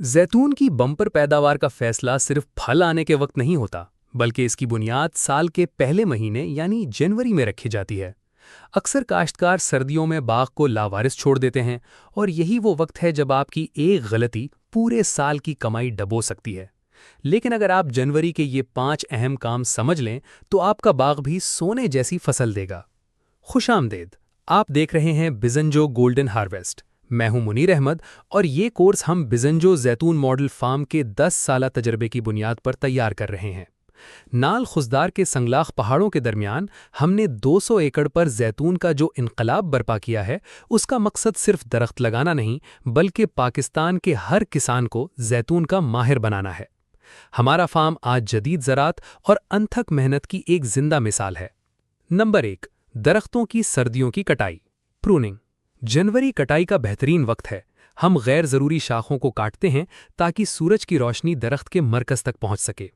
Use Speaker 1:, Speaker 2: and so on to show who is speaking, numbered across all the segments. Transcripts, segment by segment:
Speaker 1: जैतून की बम्पर पैदावार का फैसला सिर्फ फल आने के वक्त नहीं होता, बल्कि इसकी बुनियाद साल के पहले महीने यानी जनवरी में रखी जाती है। अक्सर काश्तकार सर्दियों में बाग को लावारिस छोड़ देते हैं और यही वो वक्त है जब आपकी एक गलती पूरे साल की कमाई डबो सकती है। लेकिन अगर आप जनवरी के ये 5 अहम काम समझ लें तो आपका बाग भी सोने जैसी फसल देगा। खुशामदेद, आप देख रहे हैं बिजंजो गोल्डन हार्वेस्ट। मैं हूं मुनीर अहमद और ये कोर्स हम बिजंजो जैतून मॉडल फार्म के 10 साला तजर्बे की बुनियाद पर तैयार कर रहे हैं। नाल खुशदार के संगलाख पहाड़ों के दरमियान हमने 200 एकड़ पर जैतून का जो इनकलाब बर्पा किया है, उसका मकसद सिर्फ दरख्त लगाना नहीं, बल्कि पाकिस्तान के हर किसान को जैतून का माहिर बनाना है। हमारा फार्म आज जदीद ज़राअत और अनथक मेहनत की एक जिंदा मिसाल है। नंबर 1, दरख्तों की सर्दियों की कटाई, प्रूनिंग। जनवरी कटाई का बेहतरीन वक्त है। हम गैर ज़रूरी शाखों को काटते हैं ताकि सूरज की रोशनी दरख्त के मरकज़ तक पहुंच सके।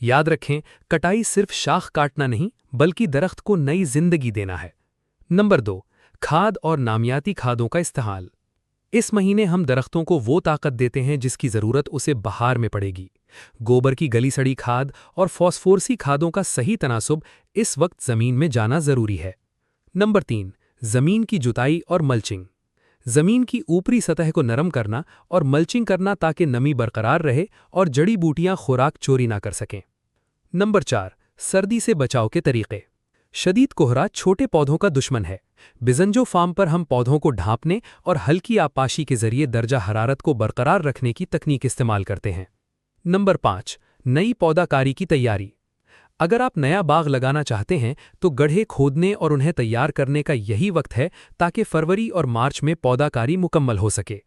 Speaker 1: याद रखें, कटाई सिर्फ शाख काटना नहीं, बल्कि दरख्त को नई जिंदगी देना है। नंबर 2, खाद और नामियाती खादों का इस्तेमाल। इस महीने हम दरख्तों को वो ताकत देते हैं जिसकी ज़रूरत उसे बहार में पड़ेगी। गोबर की गली सड़ी खाद और फॉस्फोरसी खादों का सही तनासुब इस वक्त ज़मीन में जाना ज़रूरी है। नंबर 3, ज़मीन की जुताई और मल्चिंग। ज़मीन की ऊपरी सतह को नरम करना और मल्चिंग करना ताकि नमी बरकरार रहे और जड़ी बूटियां खुराक चोरी ना कर सकें। नंबर 4, सर्दी से बचाव के तरीक़े। शदीद कोहरा छोटे पौधों का दुश्मन है। बिजंजो फार्म पर हम पौधों को ढांपने और हल्की आपाशी के जरिए दर्जा हरारत को बरकरार रखने की तकनीक इस्तेमाल करते हैं। नंबर 5, नई पौधाकारी की तैयारी। अगर आप नया बाग लगाना चाहते हैं तो गड्ढे खोदने और उन्हें तैयार करने का यही वक्त है ताकि फरवरी और मार्च में पौधाकारी मुकम्मल हो सके।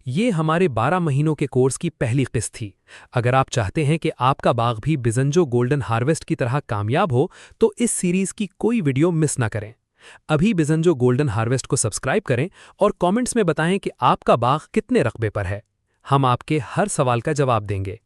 Speaker 1: ये हमारे 12 महीनों के कोर्स की पहली किस्त थी। अगर आप चाहते हैं कि आपका बाग भी बिजंजो गोल्डन हार्वेस्ट की तरह कामयाब हो तो इस सीरीज़ की कोई वीडियो मिस ना करें। अभी बिजंजो गोल्डन हार्वेस्ट को सब्सक्राइब करें और कमेंट्स में बताएं कि आपका बाग कितने रकबे पर है। हम आपके हर सवाल का जवाब देंगे।